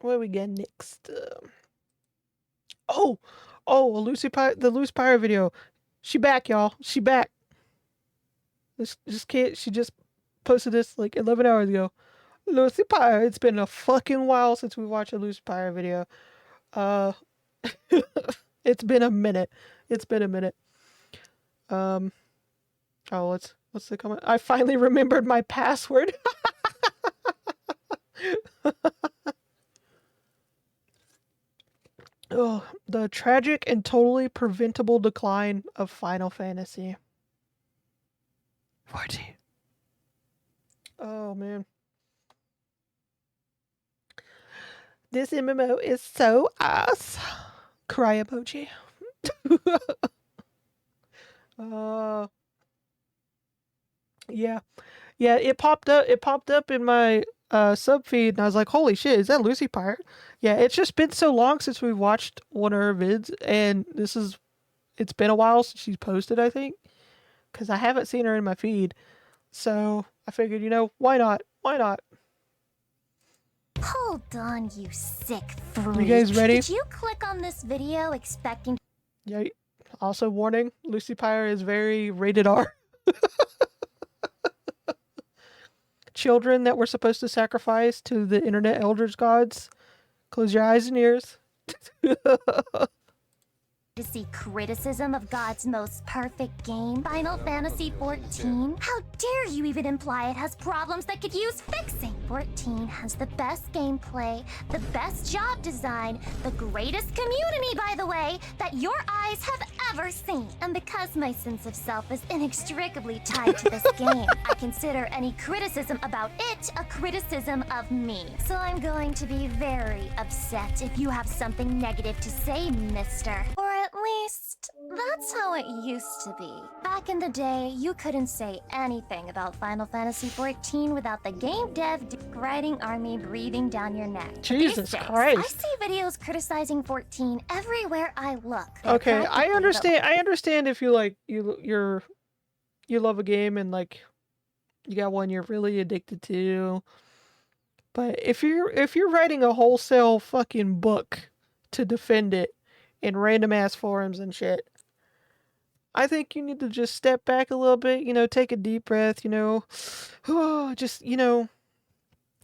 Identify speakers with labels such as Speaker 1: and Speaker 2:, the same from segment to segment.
Speaker 1: What do we get next? Oh, the Loose Pyre video. She back, y'all. She back. Just can't. She just posted this like 11 hours ago. Lucy Pyre. It's been a fucking while since we watched a Lucy Pyre video. Uh, it's been a minute. It's been a minute. Oh, what's the comment? I finally remembered my password. Oh, the tragic and totally preventable decline of Final Fantasy 14. Oh man. This MMO is so ass. Cry emoji. Yeah. Yeah, it popped up in my sub feed and I was like, holy shit, is that Lucy Pyre? Yeah, it's just been so long since we watched one of her vids, and it's been a while since she's posted, I think. Because I haven't seen her in my feed. So I figured, why not? Why not?
Speaker 2: Hold on, you sick freak.
Speaker 1: You guys ready?
Speaker 2: Did you click on this video expecting...
Speaker 1: Yeah, also warning, Lucy Pyre is very rated R. Children that we're supposed to sacrifice to the internet elders gods, close your eyes and ears.
Speaker 2: to see criticism of God's most perfect game, Final Fantasy XIV? How dare you even imply it has problems that could use fixing? 14 has the best gameplay, the best job design, the greatest community, by the way, that your eyes have ever seen. And because my sense of self is inextricably tied to this game, I consider any criticism about it a criticism of me. So I'm going to be very upset if you have something negative to say, mister. Or at least, that's how it used to be. Back in the day, you couldn't say anything about Final Fantasy XIV without the game dev writing army breathing down your neck.
Speaker 1: Jesus
Speaker 2: These days,
Speaker 1: Christ.
Speaker 2: I see videos criticizing 14 everywhere I look.
Speaker 1: Okay, I understand if you like you love a game and like you got one you're really addicted to. But if you're writing a wholesale fucking book to defend it in random ass forums and shit, I think you need to just step back a little bit, take a deep breath, just,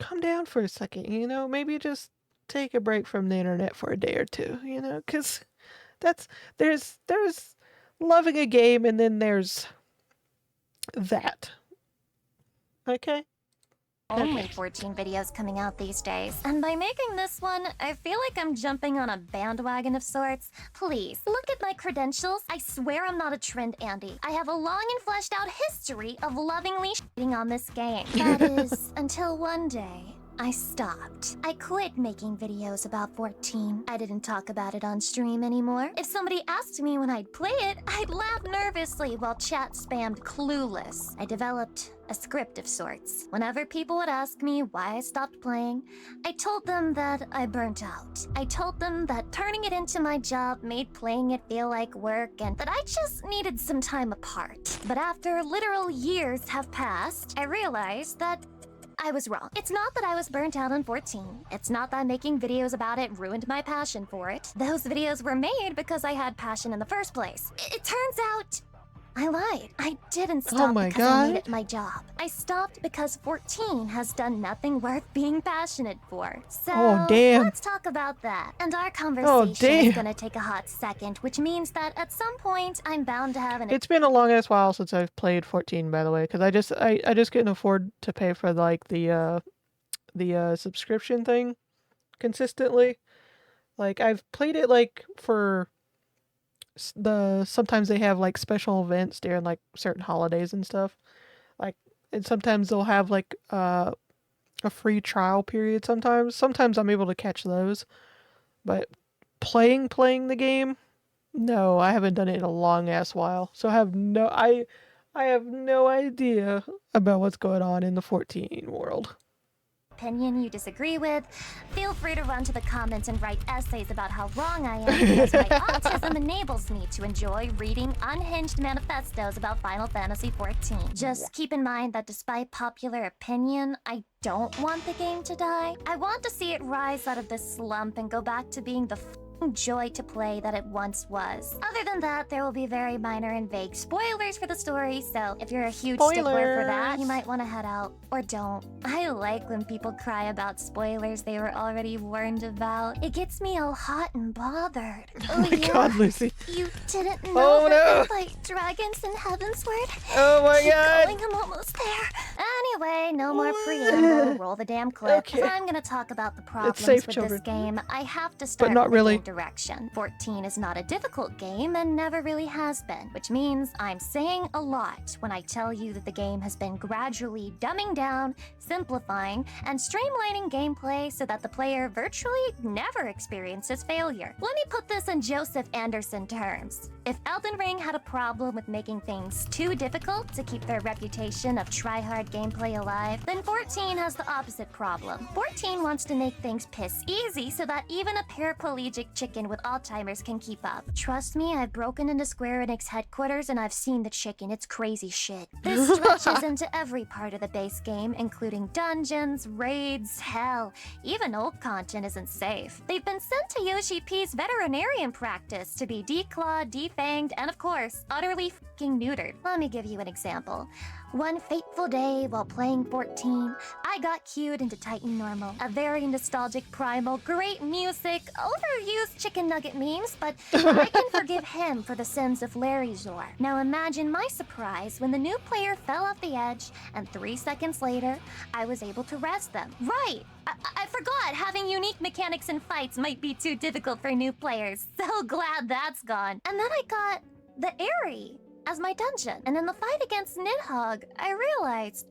Speaker 1: calm down for a second, maybe just take a break from the internet for a day or two, because there's loving a game and then there's that. Okay?
Speaker 2: Only 14 videos coming out these days. And by making this one, I feel like I'm jumping on a bandwagon of sorts. Please, look at my credentials. I swear I'm not a trend Andy. I have a long and fleshed out history of lovingly shitting on this game. That is, until one day, I stopped. I quit making videos about 14. I didn't talk about it on stream anymore. If somebody asked me when I'd play it, I'd laugh nervously while chat spammed clueless. I developed a script of sorts. Whenever people would ask me why I stopped playing, I told them that I burnt out. I told them that turning it into my job made playing it feel like work and that I just needed some time apart. But after literal years have passed, I realized that I was wrong. It's not that I was burnt out on 14. It's not that making videos about it ruined my passion for it. Those videos were made because I had passion in the first place. It turns out I lied. I didn't stop because I made it my job. I stopped because 14 has done nothing worth being passionate for. So let's talk about that. And our conversation is gonna take a hot second, which means that at some point I'm bound to have an...
Speaker 1: It's been a long ass while since I've played 14, by the way, because I just couldn't afford to pay for like the subscription thing consistently. Like I've played it like for sometimes they have like special events during like certain holidays and stuff, like, and sometimes they'll have like a free trial period. Sometimes I'm able to catch those, but playing the game, no, I haven't done it in a long ass while, so I have no idea about what's going on in the 14 world.
Speaker 2: opinion you disagree with, feel free to run to the comments and write essays about how wrong I am because my autism enables me to enjoy reading unhinged manifestos about Final Fantasy XIV. Just keep in mind that despite popular opinion, I don't want the game to die. I want to see it rise out of this slump and go back to being the joy to play that it once was. Other than that, there will be very minor and vague spoilers for the story, so if you're a huge stickler for that, you might want to head out. Or don't. I like when people cry about spoilers they were already warned about. It gets me all hot and bothered.
Speaker 1: Oh my god, Lucy.
Speaker 2: You didn't know that they fight dragons in Heavensward?
Speaker 1: Oh my god.
Speaker 2: I'm almost there. Anyway, no more preamble. Roll the damn clip.
Speaker 1: Okay.
Speaker 2: If I'm gonna talk about the problems
Speaker 1: safe,
Speaker 2: with
Speaker 1: children.
Speaker 2: this game, I have to start
Speaker 1: not
Speaker 2: with
Speaker 1: really.
Speaker 2: the game direction. 14 is not a difficult game and never really has been, which means I'm saying a lot when I tell you that the game has been gradually dumbing down, simplifying, and streamlining gameplay so that the player virtually never experiences failure. Let me put this in Joseph Anderson terms. If Elden Ring had a problem with making things too difficult to keep their reputation of try-hard gameplay alive, then 14 has the opposite problem. 14 wants to make things piss easy so that even a paraplegic chicken with Alzheimer's can keep up. Trust me, I've broken into Square Enix headquarters and I've seen the chicken. It's crazy shit. This stretches into every part of the base game, including dungeons, raids, hell. Even old content isn't safe. They've been sent to Yoshi P's veterinarian practice to be declawed, defanged, and of course, utterly fucking neutered. Let me give you an example. One fateful day while playing 14, I got cued into Titan Normal. A very nostalgic primal, great music, overused chicken nugget memes, but I can forgive him for the sins of Larry Zor. Now imagine my surprise when the new player fell off the edge, and 3 seconds later, I was able to res them. Right! I forgot having unique mechanics in fights might be too difficult for new players. So glad that's gone. And then I got the Aerie as my dungeon. And in the fight against Nidhogg, I realized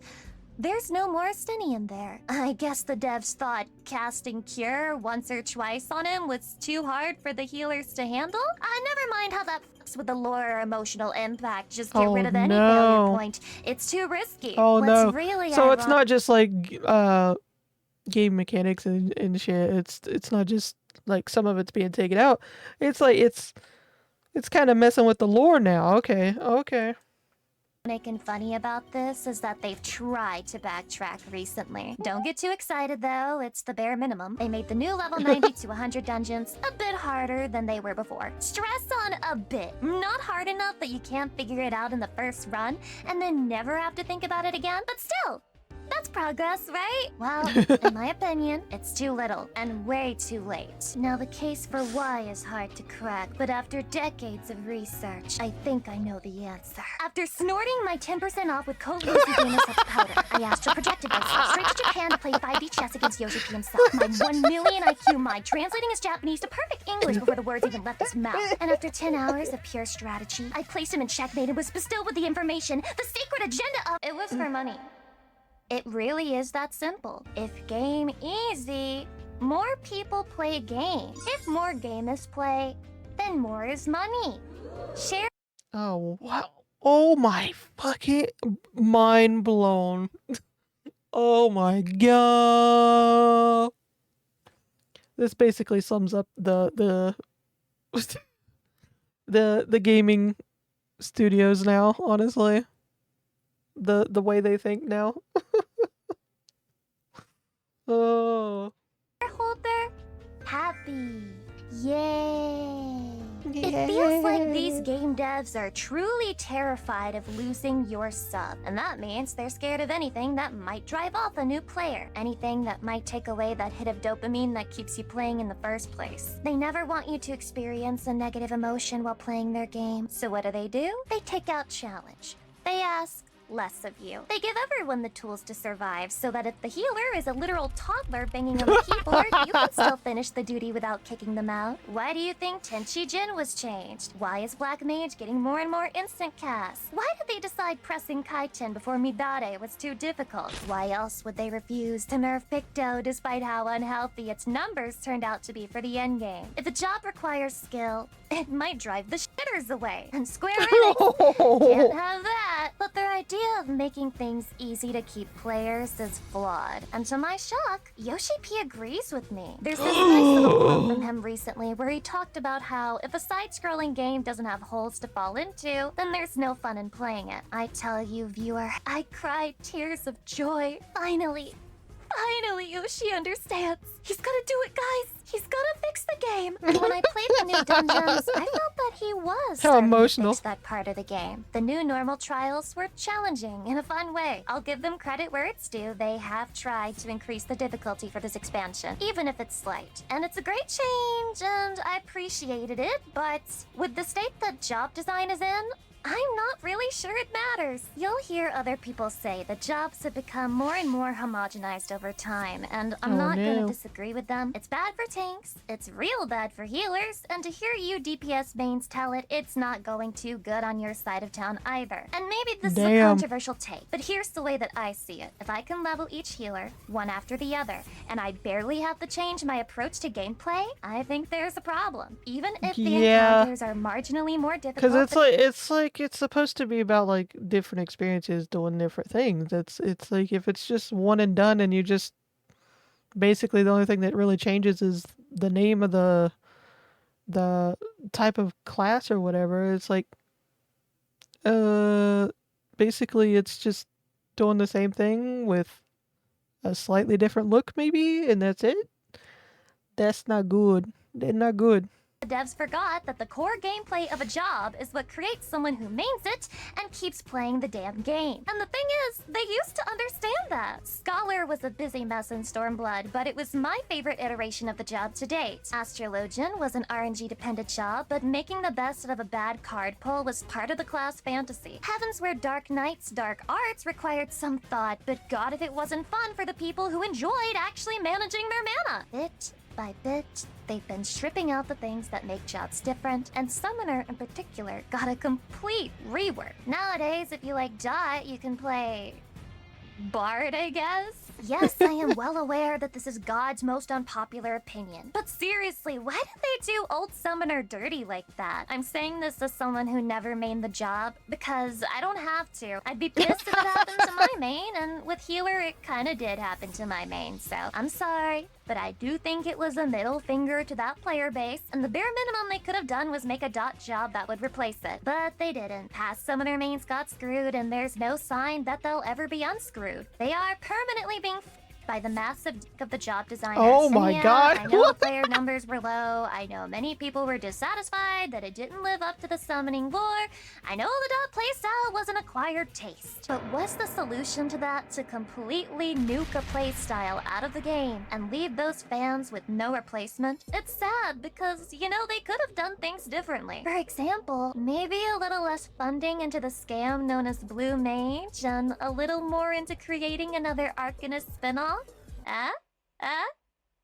Speaker 2: there's no Moristinian there. I guess the devs thought casting Cure once or twice on him was too hard for the healers to handle. Never mind how that fucks with the lore or emotional impact. Just get rid of any failure point. It's too risky.
Speaker 1: Oh no.
Speaker 2: Really
Speaker 1: so it's not just like game mechanics and shit. It's not just like some of it's being taken out. It's like it's kind of messing with the lore now. Okay.
Speaker 2: Making funny about this is that they've tried to backtrack recently. Don't get too excited though, it's the bare minimum. They made the new level 90 to 100 dungeons a bit harder than they were before. Stress on a bit. Not hard enough that you can't figure it out in the first run and then never have to think about it again, but still. That's progress, right? Well, in my opinion, it's too little and way too late. Now, the case for why is hard to crack, but after decades of research, I think I know the answer. After snorting my 10% off with code Lucy Gamer Sex Powder, I astral projected myself straight to Japan to play 5D chess against Yoshi P himself. My 1 million IQ mind translating his Japanese to perfect English before the words even left his mouth. And after 10 hours of pure strategy, I placed him in checkmate and was bestowed with the information, the secret agenda of— It was for money. It really is that simple. If game easy, more people play game. If more gamers play, then more is money. Share.
Speaker 1: Oh wow. Oh my fucking mind blown. Oh my god. This basically sums up the the gaming studios now, honestly. The way they think now. Oh.
Speaker 2: Shareholder happy. Yay. It feels like these game devs are truly terrified of losing your sub. And that means they're scared of anything that might drive off a new player. Anything that might take away that hit of dopamine that keeps you playing in the first place. They never want you to experience a negative emotion while playing their game. So what do? They take out challenge. They ask less of you. They give everyone the tools to survive so that if the healer is a literal toddler banging on the keyboard, you can still finish the duty without kicking them out. Why do you think Tenchi Jin was changed? Why is Black Mage getting more and more instant casts? Why did they decide pressing Kaiten before Midare was too difficult? Why else would they refuse to nerf Picto despite how unhealthy its numbers turned out to be for the endgame? If a job requires skill, it might drive the shitters away. And Square Enix can't have that. But their idea of making things easy to keep players is flawed. And to my shock, Yoshi P agrees with me. There's this nice little quote from him recently where he talked about how if a side-scrolling game doesn't have holes to fall into, then there's no fun in playing it. I tell you, viewer, I cried tears of joy. Finally, Yoshi understands. He's gonna do it, guys. He's gonna fix the game. When I played the new dungeons, I felt that he was starting to fix that part of the game. The new normal trials were challenging in a fun way. I'll give them credit where it's due. They have tried to increase the difficulty for this expansion, even if it's slight. And it's a great change, and I appreciated it, but with the state that job design is in, I'm not really sure it matters. You'll hear other people say the jobs have become more and more homogenized over time, and I'm not gonna disagree with them. It's bad for tanks, it's real bad for healers, and to hear you DPS mains tell it, it's not going too good on your side of town either. And maybe this is a controversial take, but here's the way that I see it. If I can level each healer, one after the other, and I barely have to change my approach to gameplay, I think there's a problem. Even if the encounters are marginally more difficult.
Speaker 1: Because it's supposed to be about like different experiences doing different things. It's like if it's just one and done and you just basically the only thing that really changes is the name of the type of class or whatever. It's like basically it's just doing the same thing with a slightly different look maybe, and that's it. That's not good. They're not good.
Speaker 2: The devs forgot that the core gameplay of a job is what creates someone who mains it and keeps playing the damn game. And the thing is, they used to understand that. Scholar was a busy mess in Stormblood, but it was my favorite iteration of the job to date. Astrologian was an RNG-dependent job, but making the best out of a bad card pull was part of the class fantasy. Heavensward Dark Knight's Dark Arts required some thought, but god if it wasn't fun for the people who enjoyed actually managing their mana. Bit by bit, they've been stripping out the things that make jobs different, and Summoner in particular got a complete rework. Nowadays, if you like Dot, you can play Bard, I guess? Yes, I am well aware that this is God's most unpopular opinion. But seriously, why did they do old Summoner dirty like that? I'm saying this as someone who never mained the job, because I don't have to. I'd be pissed if it happened to my main, and with Healer, it kinda did happen to my main, so I'm sorry. But I do think it was a middle finger to that player base, and the bare minimum they could have done was make a Dot job that would replace it. But they didn't. Past Summoner mains got screwed, and there's no sign that they'll ever be unscrewed. They are permanently being by the massive dick of the job designers.
Speaker 1: Oh my god.
Speaker 2: I know the player numbers were low. I know many people were dissatisfied that it didn't live up to the summoning lore. I know the Dot playstyle was an acquired taste. But was the solution to that to completely nuke a playstyle out of the game and leave those fans with no replacement? It's sad because, you know, they could have done things differently. For example, maybe a little less funding into the scam known as Blue Mage and a little more into creating another Arcanist spinoff.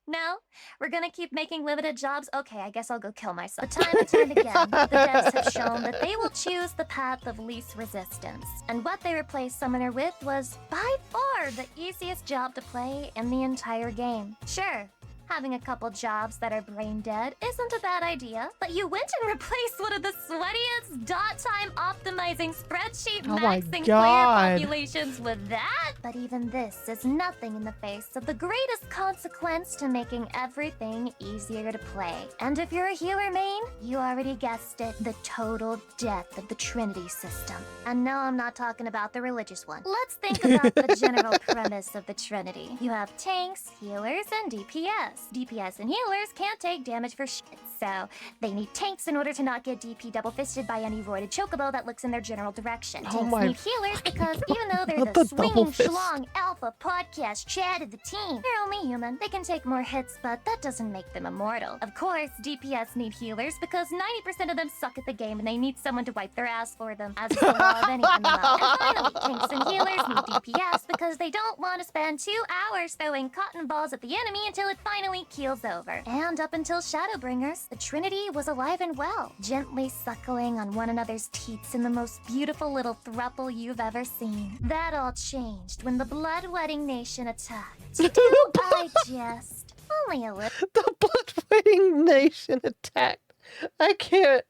Speaker 2: No? We're gonna keep making limited jobs? Okay, I guess I'll go kill myself. Time and time again, the devs have shown that they will choose the path of least resistance. And what they replaced Summoner with was by far the easiest job to play in the entire game. Sure, having a couple jobs that are brain dead isn't a bad idea, but you went and replaced one of the sweatiest dot time optimizing spreadsheet maxing player populations with that? But even this is nothing in the face of the greatest consequence to making everything easier to play. And if you're a healer main, you already guessed it, the total death of the Trinity system. And no, I'm not talking about the religious one. Let's think about the general premise of the Trinity. You have tanks, healers, and DPS. DPS and healers can't take damage for shit, so they need tanks in order to not get DP double-fisted by any roided chocobo that looks in their general direction. Tanks need healers because even though they're the swinging schlong alpha podcast chat of the team, they're only human. They can take more hits, but that doesn't make them immortal. Of course, DPS need healers because 90% of them suck at the game and they need someone to wipe their ass for them, as is the law of any MMO. And finally, tanks and healers need DPS because they don't want to spend 2 hours throwing cotton balls at the enemy until it finally keels over. And up until Shadowbringers, the Trinity was alive and well, gently suckling on one another's teats in the most beautiful little throuple you've ever seen. That all changed when the Blood-Wedding Nation attacked. Do I jest? Only a little.
Speaker 1: The Blood-Wedding Nation attacked. I can't.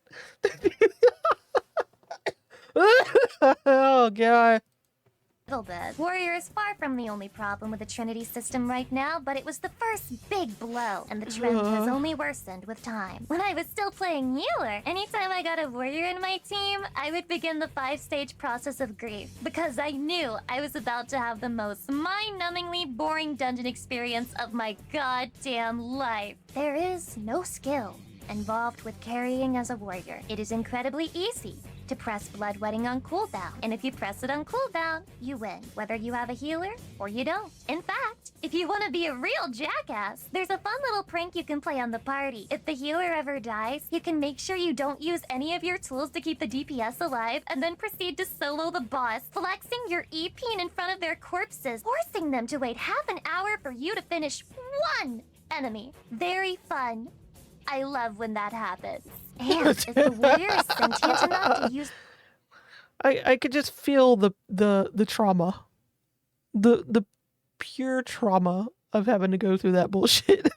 Speaker 1: Oh god.
Speaker 2: Little bit. Warrior is far from the only problem with the Trinity system right now, but it was the first big blow, and the trend has only worsened with time. When I was still playing healer, anytime I got a warrior in my team, I would begin the 5-stage process of grief, because I knew I was about to have the most mind-numbingly boring dungeon experience of my goddamn life. There is no skill involved with carrying as a warrior. It is incredibly easy to press Bloodwetting on cooldown, and if you press it on cooldown, you win, whether you have a healer or you don't. In fact, if you want to be a real jackass, there's a fun little prank you can play on the party. If the healer ever dies, you can make sure you don't use any of your tools to keep the DPS alive, and then proceed to solo the boss, flexing your EP in front of their corpses, forcing them to wait half an hour for you to finish one enemy. Very fun. I love when that happens. And if the warrior is sentient enough to use...
Speaker 1: I could just feel the trauma. The pure trauma of having to go through that bullshit.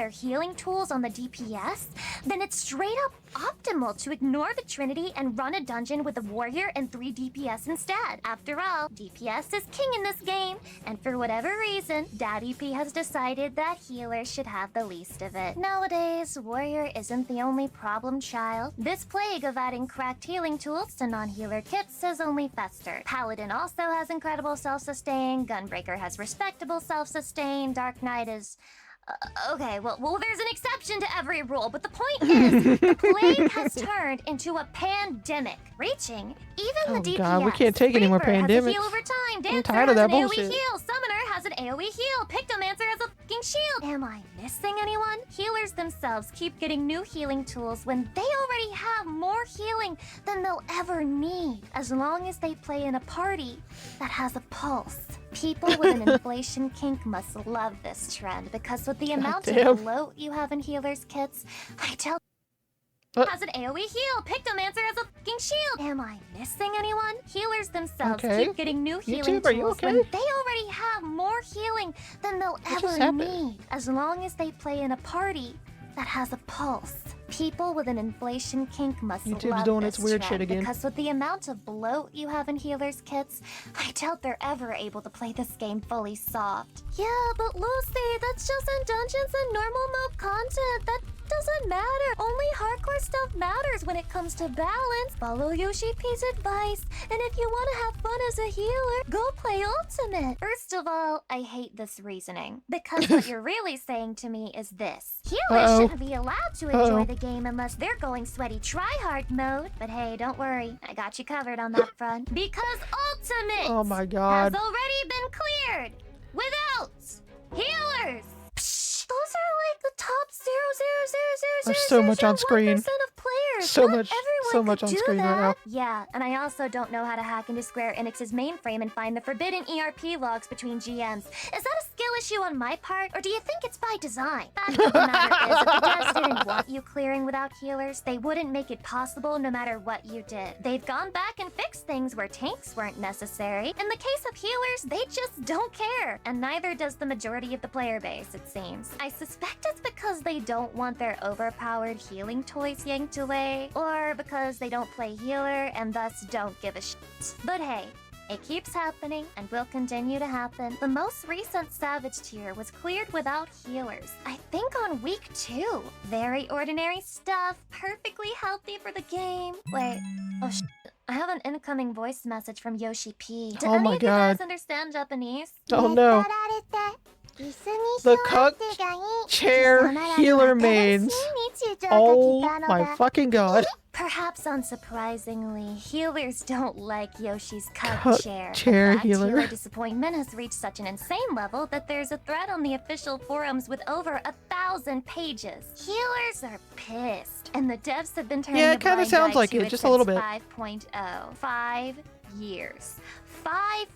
Speaker 2: their healing tools on the DPS, then it's straight up optimal to ignore the Trinity and run a dungeon with a warrior and 3 DPS instead. After all, DPS is king in this game, and for whatever reason, Daddy P has decided that healers should have the least of it. Nowadays, warrior isn't the only problem child. This plague of adding cracked healing tools to non-healer kits has only festered. Paladin also has incredible self-sustain, Gunbreaker has respectable self-sustain, Dark Knight is... okay, well, there's an exception to every rule, but the point is, the plague has turned into a pandemic, reaching even the DPS.
Speaker 1: God, we can't take any more
Speaker 2: Reaper
Speaker 1: pandemics.
Speaker 2: has a heal over time, Dancer
Speaker 1: I'm tired of
Speaker 2: has
Speaker 1: that
Speaker 2: an
Speaker 1: bullshit.
Speaker 2: AoE heal, Summoner has an AoE heal, Pictomancer has a fucking shield. Am I missing anyone? Healers themselves keep getting new healing tools when they already have more healing than they'll ever need, as long as they play in a party that has a pulse. People with an inflation kink must love this trend, because with the amount of bloat you have in healers' kits, I tell has an AoE heal, Pictomancer has a fucking shield. Am I missing anyone? Healers themselves keep getting new healing tools when they already have more healing than they'll ever need, as long as they play in a party that has a pulse. People with an inflation kink must love
Speaker 1: doing
Speaker 2: this
Speaker 1: its weird
Speaker 2: trend,
Speaker 1: shit again.
Speaker 2: because with the amount of bloat you have in healers' kits, I doubt they're ever able to play this game fully soft. Yeah, but Lucy, that's just in dungeons and normal mode content. That doesn't matter. Only hardcore stuff matters when it comes to balance. Follow Yoshi P's advice, and if you want to have fun as a healer, go play Ultimate. First of all, I hate this reasoning, because what you're really saying to me is this. Healers shouldn't be allowed to enjoy the game unless they're going sweaty try-hard mode. But hey, don't worry, I got you covered on that front. Because Ultimate
Speaker 1: Oh my God.
Speaker 2: has already been cleared without healers. Those are like the top 0.0000000%
Speaker 1: There's so much on screen.
Speaker 2: of players.
Speaker 1: So
Speaker 2: Not
Speaker 1: much
Speaker 2: everyone
Speaker 1: on
Speaker 2: could do
Speaker 1: screen right
Speaker 2: that.
Speaker 1: now.
Speaker 2: Yeah, and I also don't know how to hack into Square Enix's mainframe and find the forbidden ERP logs between GMs. Is that a skill issue on my part, or do you think it's by design? Fact of the matter is, if the devs didn't want you clearing without healers, they wouldn't make it possible no matter what you did. They've gone back and fixed things where tanks weren't necessary. In the case of healers, they just don't care, and neither does the majority of the player base, it seems. I suspect it's because they don't want their overpowered healing toys yanked away, or because they don't play healer and thus don't give a shit. But hey, it keeps happening and will continue to happen. The most recent Savage tier was cleared without healers, I think on week 2. Very ordinary stuff, perfectly healthy for the game. Wait, oh shit. I have an incoming voice message from Yoshi P. Do any of you guys understand Japanese?
Speaker 1: Oh no. The cuck chair healer mains. Oh my fucking God.
Speaker 2: Perhaps unsurprisingly, healers don't like Yoshi's cuck chair.
Speaker 1: Chair
Speaker 2: That
Speaker 1: healer.
Speaker 2: healer disappointment has reached such an insane level that there's a thread on the official forums with over 1,000 pages. Healers are pissed, and the devs have been turning
Speaker 1: Yeah,
Speaker 2: a
Speaker 1: it kinda
Speaker 2: blind
Speaker 1: sounds
Speaker 2: eye
Speaker 1: like
Speaker 2: to
Speaker 1: it, just a little bit.
Speaker 2: 5.0. 5 years. 5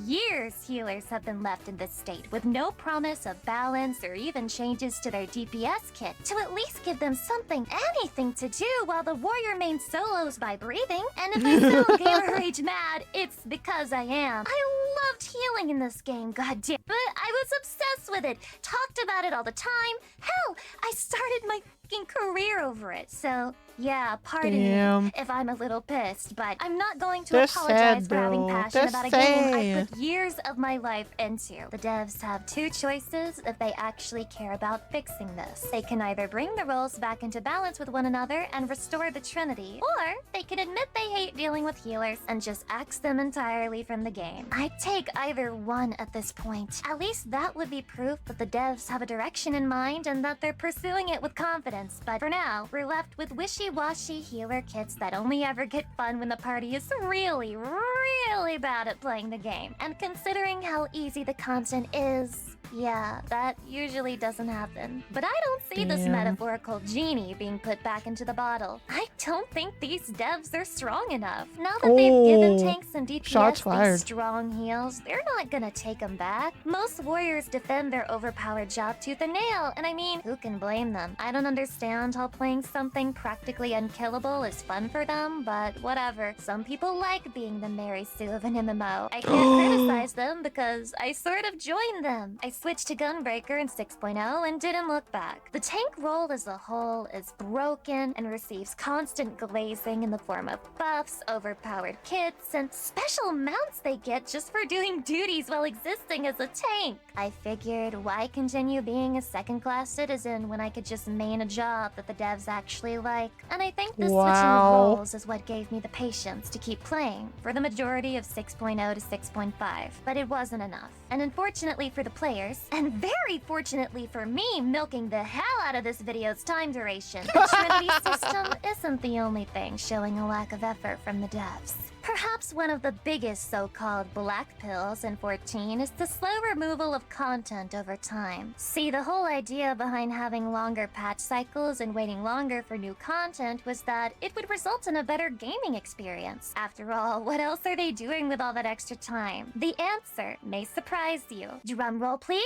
Speaker 2: years healers have been left in this state with no promise of balance or even changes to their DPS kit to at least give them something, anything to do while the warrior main solos by breathing. And if I sound gamer rage mad, it's because I am. I loved healing in this game, goddamn, but I was obsessed with it, talked about it all the time. Hell, I started my fucking career over it. So Yeah, pardon
Speaker 1: Damn.
Speaker 2: me if I'm a little pissed, but I'm not going to
Speaker 1: That's
Speaker 2: apologize
Speaker 1: sad,
Speaker 2: for having
Speaker 1: though.
Speaker 2: passion
Speaker 1: That's
Speaker 2: about a game I
Speaker 1: sad.
Speaker 2: put years of my life into. The devs have two choices if they actually care about fixing this. They can either bring the roles back into balance with one another and restore the Trinity, or they can admit they hate dealing with healers and just axe them entirely from the game. I'd take either one at this point. At least that would be proof that the devs have a direction in mind and that they're pursuing it with confidence. But for now, we're left with wishy-washy healer kits that only ever get fun when the party is really, really bad at playing the game. And considering how easy the content is, yeah, that usually doesn't happen. But I don't see this
Speaker 1: Damn.
Speaker 2: metaphorical genie being put back into the bottle. I don't think these devs are strong enough. Now that they've given tanks and
Speaker 1: Shots
Speaker 2: DPS
Speaker 1: fired.
Speaker 2: these strong heals, they're not gonna take them back. Most warriors defend their overpowered job tooth and nail, and I mean, who can blame them? I don't understand how playing something practically unkillable is fun for them, but whatever. Some people like being the Mary Sue of an MMO. I can't criticize them because I sort of joined them. I switched to Gunbreaker in 6.0 and didn't look back. The tank role as a whole is broken and receives constant glazing in the form of buffs, overpowered kits, and special mounts they get just for doing duties while existing as a tank. I figured, why continue being a second-class citizen when I could just main a job that the devs actually like? And I think this switching roles is what gave me the patience to keep playing for the majority of 6.0 to 6.5. But it wasn't enough. And unfortunately for the players, and very fortunately for me milking the hell out of this video's time duration, the Trinity system isn't the only thing showing a lack of effort from the devs. Perhaps one of the biggest so-called black pills in 14 is the slow removal of content over time. See, the whole idea behind having longer patch cycles and waiting longer for new content was that it would result in a better gaming experience. After all, what else are they doing with all that extra time? The answer may surprise you. Drum roll, please.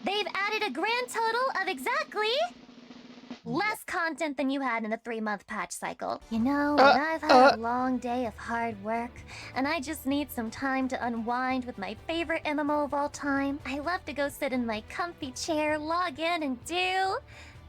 Speaker 2: They've added a grand total of exactly less content than you had in the 3-month patch cycle. You know, when I've had a long day of hard work, and I just need some time to unwind with my favorite MMO of all time, I love to go sit in my comfy chair, log in, and do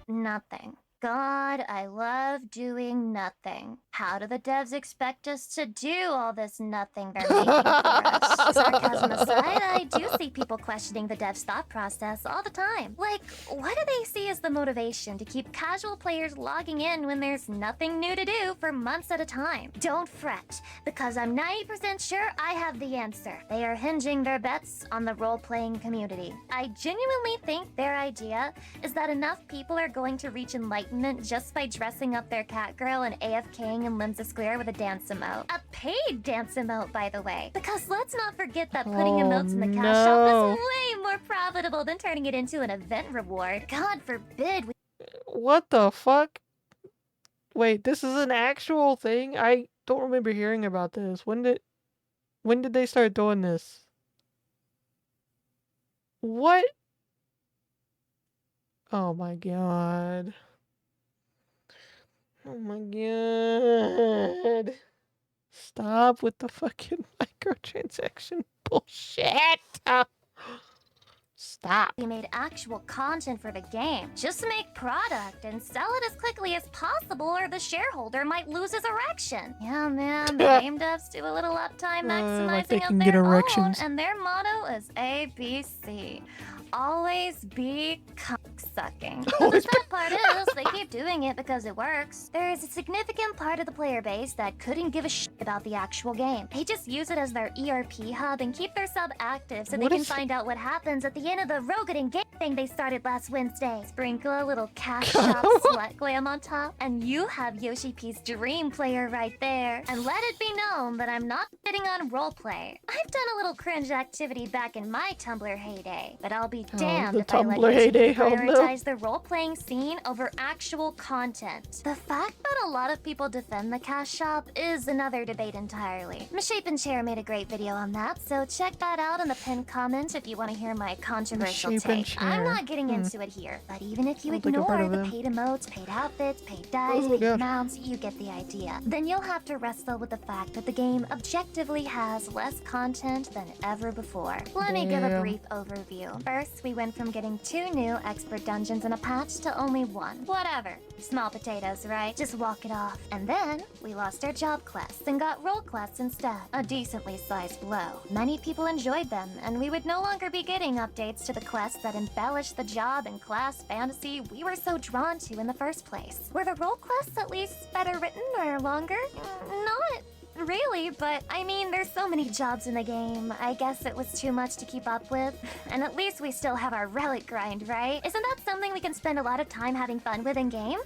Speaker 2: nothing. God, I love doing nothing. How do the devs expect us to do all this nothing they're making for us? Sarcasm aside, I do see people questioning the devs' thought process all the time. Like, what do they see as the motivation to keep casual players logging in when there's nothing new to do for months at a time? Don't fret, because I'm 90% sure I have the answer. They are hinging their bets on the role-playing community. I genuinely think their idea is that enough people are going to reach enlightenment just by dressing up their catgirl and AFKing in Limsa Square with a dance emote. A paid dance emote, by the way. Because let's not forget that putting emotes in the cash shop is way more profitable than turning it into an event reward. God forbid we—
Speaker 1: What the fuck? Wait, this is an actual thing? I don't remember hearing about this. When did they start doing this? What? Oh my god. Oh my god. Stop with the fucking microtransaction bullshit. Stop.
Speaker 2: We made actual content for the game. Just make product and sell it as quickly as possible or the shareholder might lose his erection. Yeah, man, the game devs do a little uptime maximizing of their own, and their motto is ABC. Always be cock-sucking. The sad part is, they keep doing it because it works. There is a significant part of the player base that couldn't give a shit about the actual game. They just use it as their ERP hub and keep their sub active so they can find out what happens at the end of the Rogan game thing they started last Wednesday. Sprinkle a little cash shop slut glam on top, and you have Yoshi P's dream player right there. And let it be known that I'm not bidding on roleplay. I've done a little cringe activity back in my Tumblr heyday, but I'll be damned if I let you prioritize the role-playing scene over actual content. The fact that a lot of people defend the cash shop is another debate entirely. Misshapen Chair made a great video on that, so check that out in the pinned comment if you want to hear my controversial take. I'm not getting into it here, but even if you ignore the paid emotes, paid outfits, paid dice, paid mounts, you get the idea. Then you'll have to wrestle with the fact that the game objectively has less content than ever before. Let me give a brief overview. First, we went from getting 2 new expert dungeons in a patch to only 1. Whatever. Small potatoes, right? Just walk it off. And then, we lost our job quests and got role quests instead. A decently sized blow. Many people enjoyed them, and we would no longer be getting updates to the quests that embellish the job and class fantasy we were so drawn to in the first place. Were the role quests at least better written or longer? Not really, but I mean, there's so many jobs in the game. I guess it was too much to keep up with. And at least we still have our relic grind, right? Isn't that something we can spend a lot of time having fun with in game?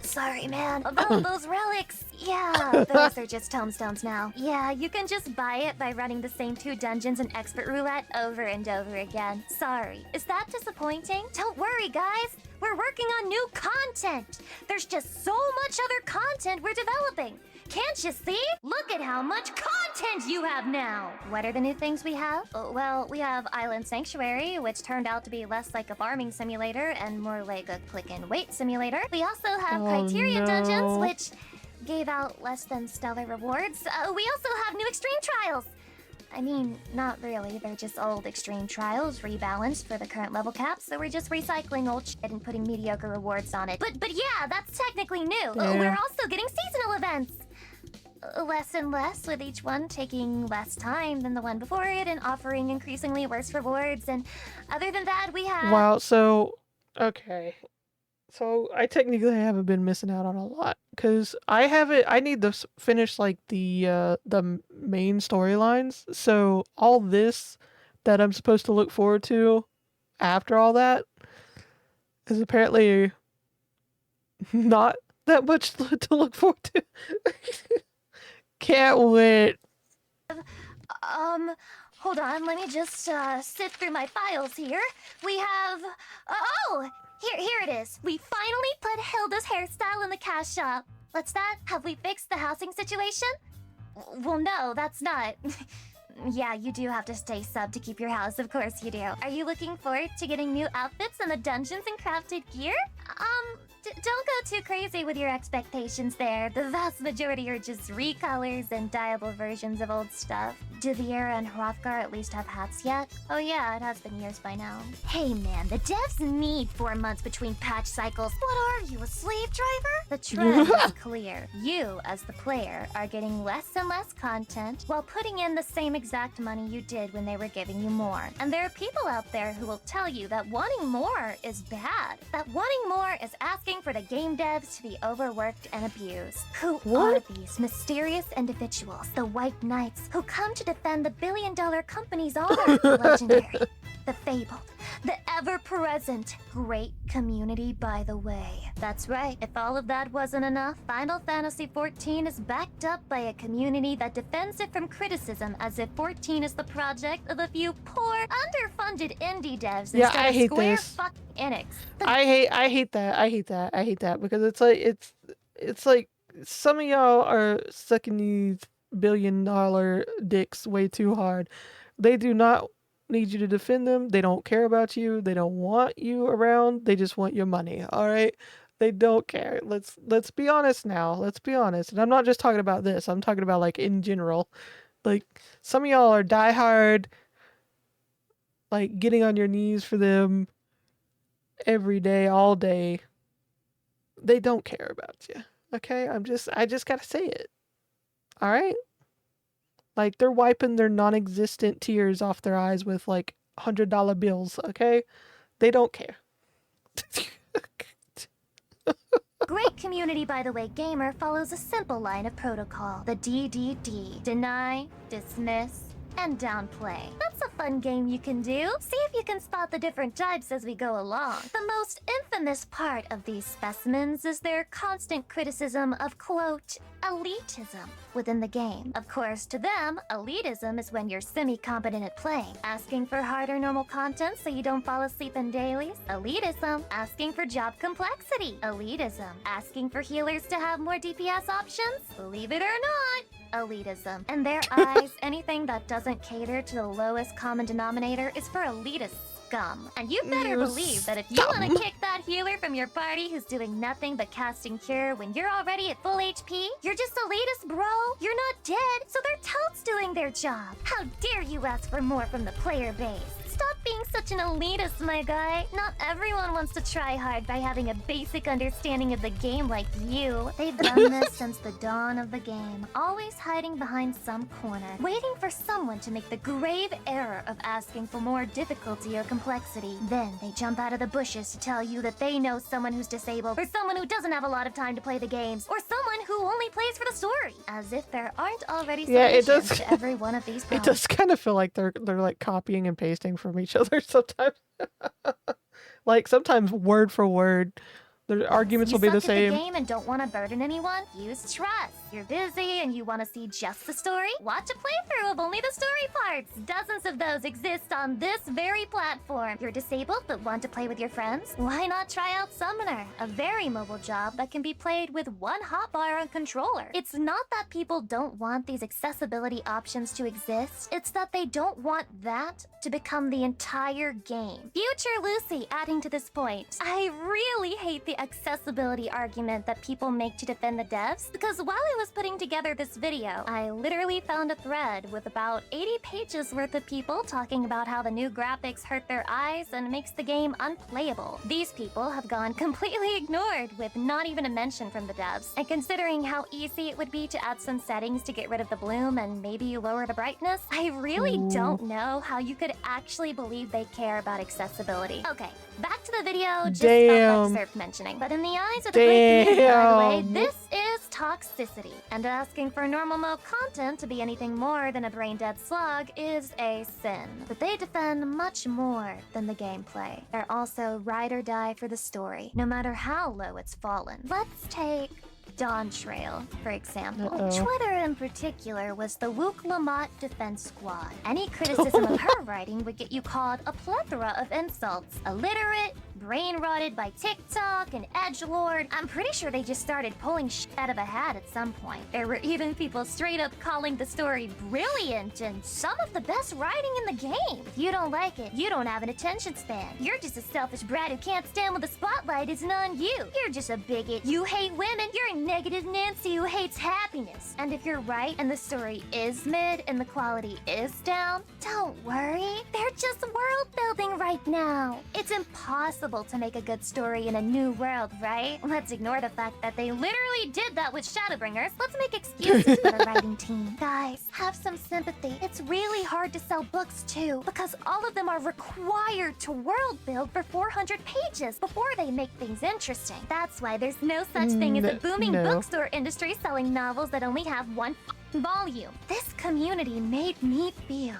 Speaker 2: Sorry, man. About those relics. Yeah, those are just tomestones now. Yeah, you can just buy it by running the same 2 dungeons in expert roulette over and over again. Sorry. Is that disappointing? Don't worry, guys. We're working on new content. There's just so much other content we're developing. Can't you see? Look at how much content you have now! What are the new things we have? Well, we have Island Sanctuary, which turned out to be less like a farming simulator and more like a click and wait simulator. We also have Criterion Dungeons, which gave out less than stellar rewards. We also have new Extreme Trials. I mean, not really. They're just old Extreme Trials rebalanced for the current level cap, so we're just recycling old shit and putting mediocre rewards on it. But yeah, that's technically new. We're also getting seasonal events. Less and less, with each one taking less time than the one before it and offering increasingly worse rewards. And other than that, we have...
Speaker 1: Wow, so... Okay. So, I technically haven't been missing out on a lot. Because I need to finish, like, the main storylines. So, all this that I'm supposed to look forward to after all that is apparently not that much to look forward to. Can't wait.
Speaker 2: Hold on, let me just sift through my files here. We have... oh! Here it is. We finally put Hilda's hairstyle in the cash shop. What's that? Have we fixed the housing situation? Well, no, that's not... Yeah, you do have to stay sub to keep your house, of course you do. Are you looking forward to getting new outfits in the dungeons and crafted gear? Don't go too crazy with your expectations there. The vast majority are just recolors and dyeable versions of old stuff. Do Viera and Hrothgar at least have hats yet? Oh yeah, it has been years by now. Hey man, the devs need 4 months between patch cycles. What are you, a slave driver? The trend is clear. You, as the player, are getting less and less content while putting in the same exact money you did when they were giving you more. And there are people out there who will tell you that wanting more is bad. That wanting more is asking for the game devs to be overworked and abused. Who are these mysterious individuals, the White Knights, who come to defend the billion-dollar company's honor? The legendary, the fabled, the ever-present great community, by the way. That's right, if all of that wasn't enough, Final Fantasy XIV is backed up by a community that defends it from criticism as if 14 is the project of a few poor, underfunded indie devs instead of Square fucking Enix.
Speaker 1: I hate that because it's like some of y'all are sucking these billion-dollar dicks way too hard. They do not need you to defend them. They don't care about you. They don't want you around. They just want your money. All right? They don't care. Let's be honest now. Let's be honest. And I'm not just talking about this. I'm talking about like in general. Like some of y'all are diehard, like getting on your knees for them every day, all day. They don't care about you. Okay? I just gotta say it. All right? Like they're wiping their non-existent tears off their eyes with like $100 bills. Okay? They don't care.
Speaker 2: Great Community, by the way, Gamer follows a simple line of protocol. The DDD. Deny, dismiss, and downplay. That's a fun game you can do. See if you can spot the different types as we go along. The most infamous part of these specimens is their constant criticism of, quote, elitism within the game. Of course, to them, elitism is when you're semi-competent at playing. Asking for harder normal content so you don't fall asleep in dailies. Elitism. Asking for job complexity. Elitism. Asking for healers to have more DPS options. Believe it or not, elitism. In their eyes, anything that doesn't cater to the lowest common denominator is for elitist scum. And you better believe that if you want to kick that healer from your party who's doing nothing but casting cure when you're already at full HP, you're just elitist, bro. You're not dead, so they're totes doing their job. How dare you ask for more from the player base? Stop being such an elitist, my guy. Not everyone wants to try hard by having a basic understanding of the game like you. They've done this since the dawn of the game, always hiding behind some corner, waiting for someone to make the grave error of asking for more difficulty or complexity. Then they jump out of the bushes to tell you that they know someone who's disabled, or someone who doesn't have a lot of time to play the games, or someone who only plays for the story. As if there aren't already solutions to every one of these problems.
Speaker 1: It does kind of feel like they're like copying and pasting from each other sometimes. Like sometimes word for word. The arguments will be the same.
Speaker 2: You game and don't want to burden anyone? Use trust. You're busy and you want to see just the story? Watch a playthrough of only the story parts. Dozens of those exist on this very platform. You're disabled but want to play with your friends? Why not try out Summoner, a very mobile job that can be played with one hotbar and controller. It's not that people don't want these accessibility options to exist. It's that they don't want that to become the entire game. Future Lucy adding to this point. I really hate the accessibility argument that people make to defend the devs, because while I was putting together this video, I literally found a thread with about 80 pages worth of people talking about how the new graphics hurt their eyes and makes the game unplayable. These people have gone completely ignored, with not even a mention from the devs. And considering how easy it would be to add some settings to get rid of the bloom and maybe lower the brightness, I really don't know how you could actually believe they care about accessibility. Okay, back to the video, just felt like deserved mentioning. But in the eyes of the great community, by the way, this is toxicity. And asking for normal mode content to be anything more than a brain-dead slug is a sin. But they defend much more than the gameplay. They're also ride or die for the story, no matter how low it's fallen. Let's take Dawn Trail, for example. Twitter in particular was the Wook Lamont Defense Squad. Any criticism of her writing would get you called a plethora of insults. Illiterate, brain-rotted by TikTok, and edgelord. I'm pretty sure they just started pulling shit out of a hat at some point. There were even people straight up calling the story brilliant and some of the best writing in the game. If you don't like it, you don't have an attention span. You're just a selfish brat who can't stand when the spotlight isn't on you. You're just a bigot. You hate women. You're a negative Nancy who hates happiness. And if you're right and the story is mid and the quality is down, don't worry. They're just world building right now. It's impossible to make a good story in a new world, right? Let's ignore the fact that they literally did that with Shadowbringers. Let's make excuses for the writing team. Guys, have some sympathy. It's really hard to sell books too, because all of them are required to world build for 400 pages before they make things interesting. That's why there's no such thing as a booming bookstore industry selling novels that only have one volume. This community made me feel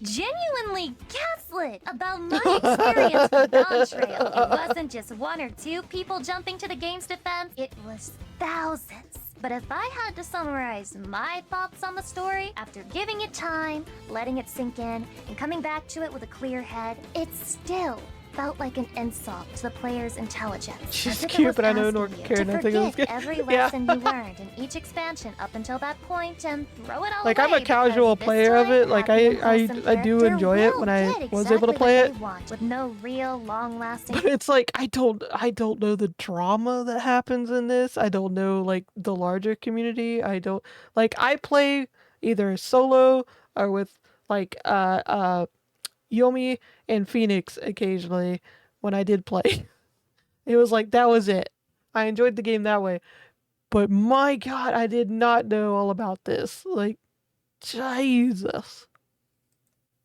Speaker 2: genuinely gaslit about my experience with Dawn Trail. It wasn't just one or two people jumping to the game's defense, it was thousands. But if I had to summarize my thoughts on the story after giving it time, letting it sink in, and coming back to it with a clear head, it still felt like an insult to the player's intelligence.
Speaker 1: She's cute, but I know nor care nothing of this game.
Speaker 2: Every lesson you learned in each expansion up until that point and throw it all
Speaker 1: like
Speaker 2: away.
Speaker 1: I'm a casual player of it. Like I do enjoy it when I was able to play it.
Speaker 2: With no real long-lasting.
Speaker 1: But it's like I don't know the drama that happens in this. I don't know like the larger community. I don't like I play either solo or with like Yomi and Phoenix occasionally when I did play. It was like that was it. I enjoyed the game that way. But my god, I did not know all about this. Like Jesus.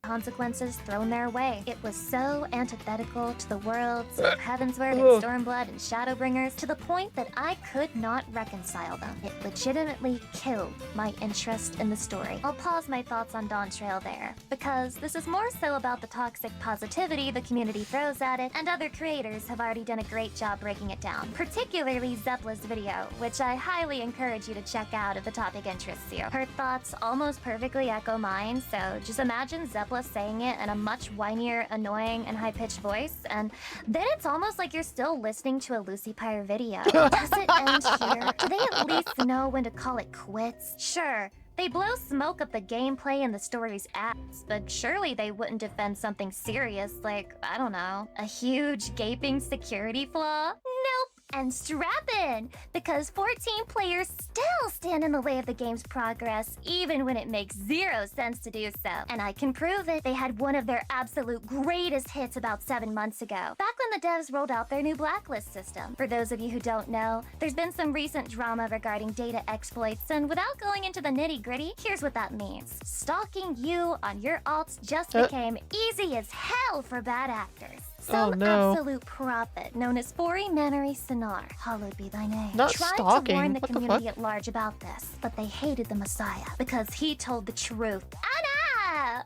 Speaker 2: Consequences thrown their way. It was so antithetical to the worlds of Heavensward and Stormblood and Shadowbringers to the point that I could not reconcile them. It legitimately killed my interest in the story. I'll pause my thoughts on Dawn Trail there, because this is more so about the toxic positivity the community throws at it, and other creators have already done a great job breaking it down, particularly Zepla's video, which I highly encourage you to check out if the topic interests you. Her thoughts almost perfectly echo mine, so just imagine Zepla saying it in a much whinier, annoying, and high-pitched voice, and then it's almost like you're still listening to a Lucy Pyre video. Does it end here? Do they at least know when to call it quits? Sure, they blow smoke up the gameplay and the story's ass, but surely they wouldn't defend something serious like, I don't know, a huge gaping security flaw? Nope. And strap in, because 14 players still stand in the way of the game's progress, even when it makes zero sense to do so. And I can prove it. They had one of their absolute greatest hits about 7 months ago, back when the devs rolled out their new blacklist system. For those of you who don't know, there's been some recent drama regarding data exploits, and without going into the nitty-gritty, here's what that means. Stalking you on your alts just became easy as hell for bad actors. Some absolute prophet known as Fori Memory Sonar, hallowed be thy name,
Speaker 1: Not
Speaker 2: tried
Speaker 1: stalking.
Speaker 2: to warn the
Speaker 1: What the
Speaker 2: community
Speaker 1: fuck?
Speaker 2: at large about this, but they hated the Messiah because he told the truth. Oh no!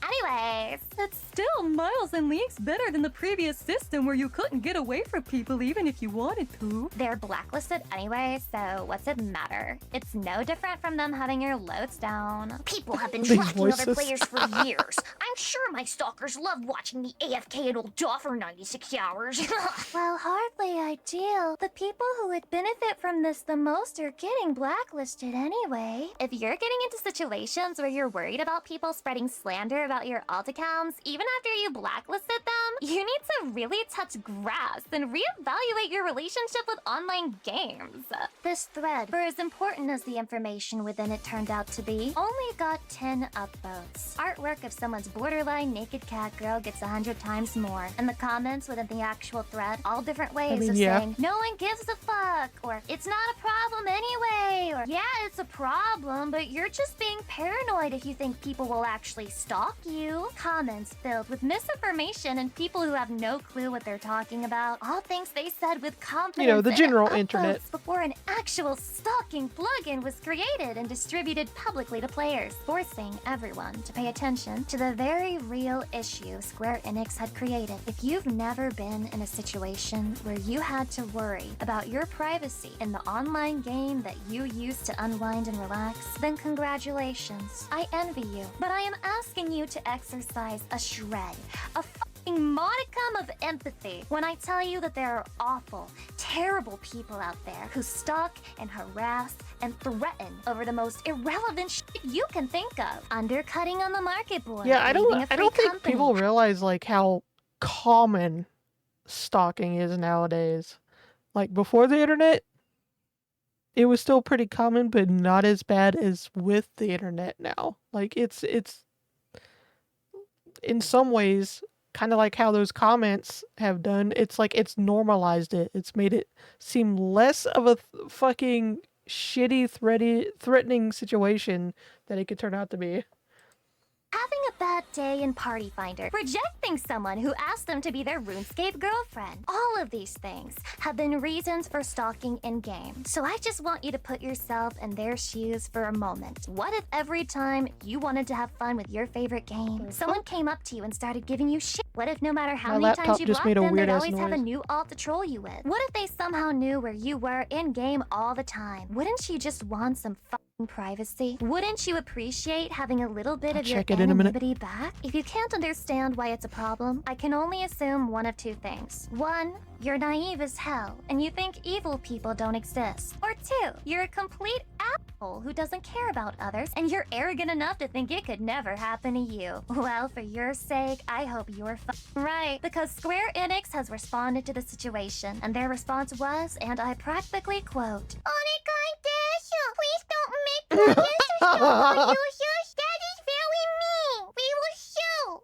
Speaker 2: Anyways,
Speaker 3: It's still miles and leagues better than the previous system where you couldn't get away from people even if you wanted to.
Speaker 2: they're blacklisted anyway, so what's it matter? It's no different from them having your loads down. People have been
Speaker 1: Big
Speaker 2: tracking other
Speaker 1: voices.
Speaker 2: players for years. I'm sure my stalkers love watching me AFK and old Daw for 96 hours. Well, hardly ideal. The people who would benefit from this the most are getting blacklisted anyway. If you're getting into situations where you're worried about people spreading slander about your alt accounts, even after you blacklisted them, you need to really touch grass and reevaluate your relationship with online games. This thread, for as important as the information within it turned out to be, only got 10 upvotes. Artwork of someone's borderline naked cat girl gets 100 times more. And the comments within the actual thread, all different ways of saying, no one gives a fuck, or it's not a problem anyway, or yeah, it's a problem, but you're just being paranoid if you think people will actually stalk you. Comments filled with misinformation and people who have no clue what they're talking about. All things they said with confidence.
Speaker 1: You know, the
Speaker 2: and
Speaker 1: general
Speaker 2: upvotes
Speaker 1: internet.
Speaker 2: before an actual stalking plugin was created and distributed publicly to players, forcing everyone to pay attention to the very real issue Square Enix had created. If you've never been in a situation where you had to worry about your privacy in the online game that you use to unwind and relax, then congratulations. I envy you. But I am asking you to exercise a shred, a modicum of empathy when I tell you that there are awful, terrible people out there who stalk and harass and threaten over the most irrelevant shit you can think of. Undercutting on the market board.
Speaker 1: Yeah, I
Speaker 2: leaving a
Speaker 1: don't
Speaker 2: free
Speaker 1: think
Speaker 2: company.
Speaker 1: people realize like how common stalking is nowadays. Like before the internet, it was still pretty common, but not as bad as with the internet now. Like it's in some ways kind of like how those comments have done. It's like it's normalized it. It's made it seem less of a fucking shitty, threatening situation that it could turn out to be.
Speaker 2: Having a bad day in Party Finder, rejecting someone who asked them to be their RuneScape girlfriend. All of these things have been reasons for stalking in-game. So I just want you to put yourself in their shoes for a moment. What if every time you wanted to have fun with your favorite game, someone came up to you and started giving you shit? What if no matter how
Speaker 1: My
Speaker 2: many times
Speaker 1: laptop
Speaker 2: you
Speaker 1: just
Speaker 2: blocked
Speaker 1: made a
Speaker 2: them, they'd
Speaker 1: weird-ass
Speaker 2: always have a
Speaker 1: noise.
Speaker 2: new alt to troll you with? What if they somehow knew where you were in-game all the time? Wouldn't you just want some fucking privacy? Wouldn't you appreciate having a little bit
Speaker 1: I'll
Speaker 2: of your
Speaker 1: check it in a minute.
Speaker 2: anonymity back? If you can't understand why it's a problem, I can only assume one of two things. One, you're naive as hell, and you think evil people don't exist. Or two, you're a complete asshole who doesn't care about others, and you're arrogant enough to think it could never happen to you. Well, for your sake, I hope you're right, because Square Enix has responded to the situation, and their response was, and I practically quote, please don't make that is very mean. We will sue.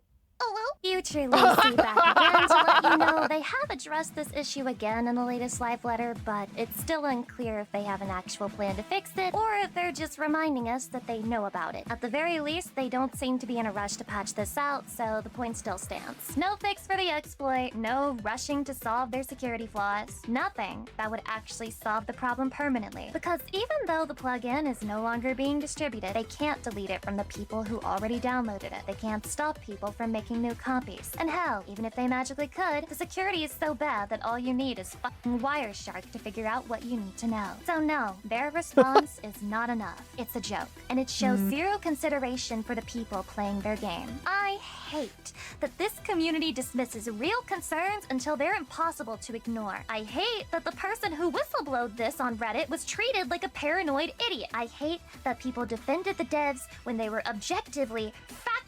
Speaker 2: Future Lucy back again to let you know they have addressed this issue again in the latest live letter, but it's still unclear if they have an actual plan to fix it or if they're just reminding us that they know about it. At the very least, they don't seem to be in a rush to patch this out, so the point still stands. No fix for the exploit, no rushing to solve their security flaws, nothing that would actually solve the problem permanently. Because even though the plugin is no longer being distributed, they can't delete it from the people who already downloaded it. They can't stop people from making new copies. And hell, even if they magically could, the security is so bad that all you need is fucking Wireshark to figure out what you need to know. So no, their response is not enough. It's a joke. And it shows zero consideration for the people playing their game. I hate that this community dismisses real concerns until they're impossible to ignore. I hate that the person who whistleblowed this on Reddit was treated like a paranoid idiot. I hate that people defended the devs when they were objectively,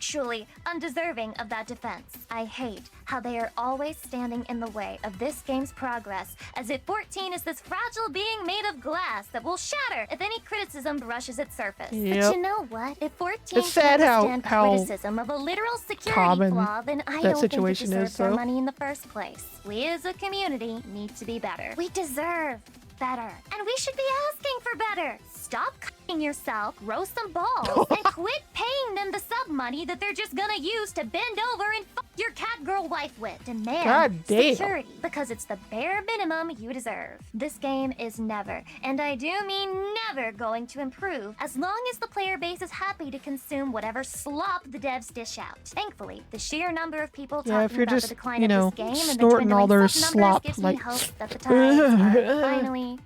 Speaker 2: actually undeserving of that defense. I hate how they are always standing in the way of this game's progress, as if 14 is this fragile being made of glass that will shatter if any criticism brushes its surface.
Speaker 1: Yep.
Speaker 2: But you know what? If 14
Speaker 1: It's sad
Speaker 2: can't
Speaker 1: how-
Speaker 2: stand
Speaker 1: how
Speaker 2: criticism of a literal security
Speaker 1: common
Speaker 2: flaw, then I
Speaker 1: that
Speaker 2: don't think it
Speaker 1: situation
Speaker 2: deserves
Speaker 1: is,
Speaker 2: our
Speaker 1: though.
Speaker 2: money in the first place. We as a community need to be better. We deserve better. And we should be asking for better. Stop cutting yourself, grow some balls, and quit paying them the sub money that they're just gonna use to bend over and fuck your cat girl wife with. Demand
Speaker 1: God damn.
Speaker 2: security, because it's the bare minimum you deserve. This game is never, and I do mean never, going to improve as long as the player base is happy to consume whatever slop the devs dish out. Thankfully, the sheer number of people
Speaker 1: Yeah, if
Speaker 2: talking
Speaker 1: you're
Speaker 2: about
Speaker 1: just,
Speaker 2: the decline
Speaker 1: you know,
Speaker 2: of this game and the
Speaker 1: snorting all
Speaker 2: dwindling
Speaker 1: their
Speaker 2: sub numbers
Speaker 1: slop,
Speaker 2: gives
Speaker 1: like,
Speaker 2: me hope that the tides are finally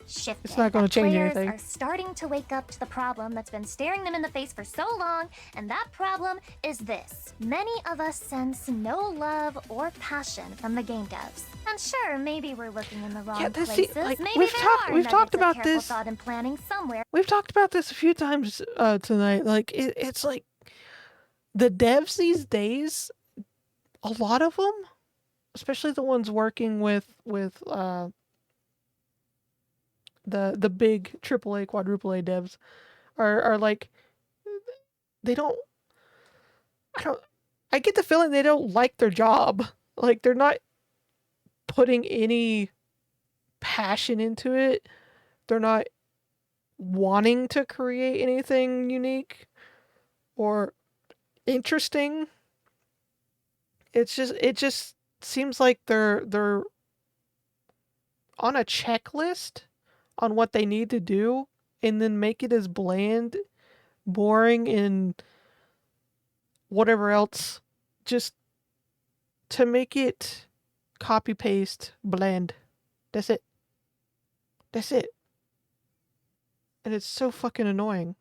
Speaker 2: shifting.
Speaker 1: It's not gonna
Speaker 2: That
Speaker 1: change
Speaker 2: players
Speaker 1: anything.
Speaker 2: are starting to wake up to the problem that's been staring them in the face for so long, and that problem is this. Many of us sense no love or passion from the game devs. And sure, maybe we're looking in the wrong
Speaker 1: Yeah, this se-
Speaker 2: places.
Speaker 1: like,
Speaker 2: Maybe
Speaker 1: we've
Speaker 2: there
Speaker 1: talked-
Speaker 2: are
Speaker 1: we've talked
Speaker 2: nuggets of
Speaker 1: about
Speaker 2: careful
Speaker 1: this.
Speaker 2: thought and planning somewhere.
Speaker 1: We've talked about this a few times tonight. Like, it's like the devs these days, a lot of them, especially the ones working with the big AAA, quadruple A devs, are like, they don't. I get the feeling they don't like their job. Like, they're not putting any passion into it. They're not wanting to create anything unique or interesting. It just seems like they're on a checklist on what they need to do, and then make it as bland, boring, and whatever else, just to make it copy paste bland. That's it. And it's so fucking annoying.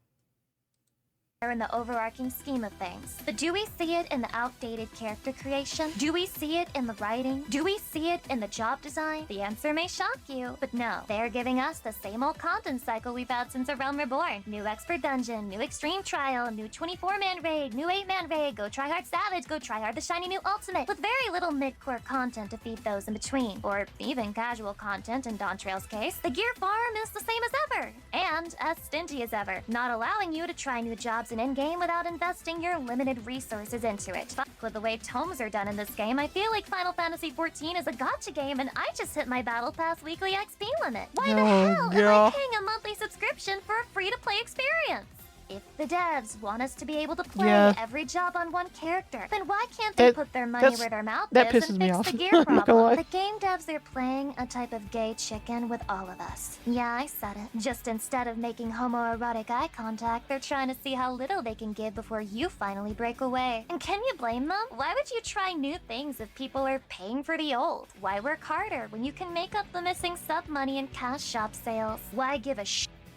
Speaker 2: In the overarching scheme of things. But do we see it in the outdated character creation? Do we see it in the writing? Do we see it in the job design? The answer may shock you, but no. They're giving us the same old content cycle we've had since A Realm Reborn. New expert dungeon, new extreme trial, new 24-man raid, new 8-man raid, go try hard savage, go try hard the shiny new ultimate, with very little mid-core content to feed those in between. Or even casual content in Dawntrail's case. The gear farm is the same as ever, and as stingy as ever, not allowing you to try new jobs in in-game without investing your limited resources into it. Fuck with the way tomes are done in this game, I feel like Final Fantasy XIV is a gacha game and I just hit my Battle Pass weekly XP limit. Why the hell am I paying a monthly subscription for a free-to-play experience? If the devs want us to be able to play every job on one character, then why can't they put their money where their mouth
Speaker 1: that
Speaker 2: is
Speaker 1: pisses
Speaker 2: and
Speaker 1: me
Speaker 2: fix
Speaker 1: off.
Speaker 2: the gear
Speaker 1: I'm not gonna lie.
Speaker 2: problem? The game devs are playing a type of gay chicken with all of us. Yeah, I said it. Just instead of making homoerotic eye contact, they're trying to see how little they can give before you finally break away. And can you blame them? Why would you try new things if people are paying for the old? Why work harder when you can make up the missing sub money in cash shop sales? Why give a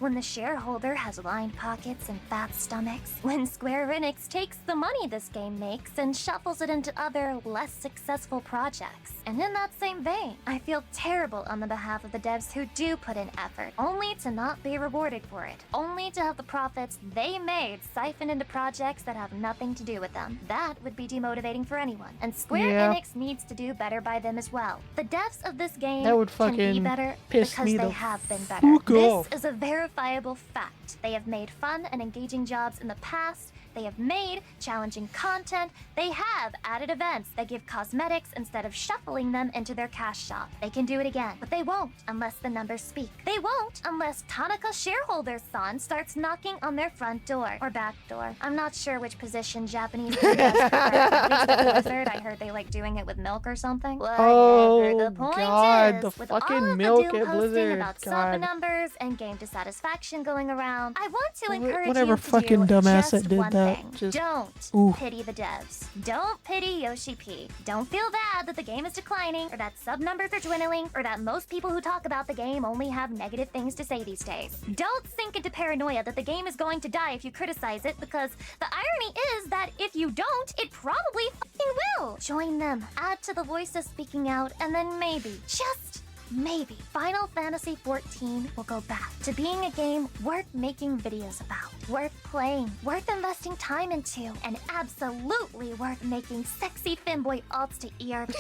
Speaker 2: when the shareholder has lined pockets and fat stomachs? When Square Enix takes the money this game makes and shuffles it into other, less successful projects? And in that same vein, I feel terrible on the behalf of the devs who do put in effort, only to not be rewarded for it, only to have the profits they made siphoned into projects that have nothing to do with them. That would be demotivating for anyone, and Square Enix needs to do better by them as well. The devs of this game
Speaker 1: That would
Speaker 2: can be
Speaker 1: fucking
Speaker 2: better
Speaker 1: piss
Speaker 2: because
Speaker 1: me
Speaker 2: they
Speaker 1: the
Speaker 2: have been better.
Speaker 1: fuck off.
Speaker 2: This is a verifiable fact. They have made fun and engaging jobs in the past. They have made challenging content. They have added events that give cosmetics instead of shuffling them into their cash shop. They can do it again, but they won't unless the numbers speak. They won't unless Tanaka shareholder's son starts knocking on their front door or back door. I'm not sure which position Japanese studios prefer. At least at Blizzard, I heard they like doing it with milk or something. Whatever. The point
Speaker 1: God,
Speaker 2: is,
Speaker 1: the
Speaker 2: with
Speaker 1: fucking
Speaker 2: all of
Speaker 1: milk
Speaker 2: the doom
Speaker 1: at
Speaker 2: posting
Speaker 1: Blizzard,
Speaker 2: about sub
Speaker 1: God.
Speaker 2: numbers and game dissatisfaction going around, I want to encourage
Speaker 1: Whatever
Speaker 2: you to
Speaker 1: fucking
Speaker 2: do
Speaker 1: dumbass
Speaker 2: just
Speaker 1: that did
Speaker 2: one
Speaker 1: that.
Speaker 2: thing.
Speaker 1: Just-
Speaker 2: Don't
Speaker 1: Oof.
Speaker 2: pity the devs. Don't pity Yoshi P. Don't feel bad that the game is declining, or that sub numbers are dwindling, or that most people who talk about the game only have negative things to say these days. Don't sink into paranoia that the game is going to die if you criticize it, because the irony is that if you don't, it probably fucking will. Join them, add to the voices speaking out, and then maybe, just maybe, Final Fantasy XIV will go back to being a game worth making videos about, worth playing, worth investing time into, and absolutely worth making sexy femboy alts to ERP.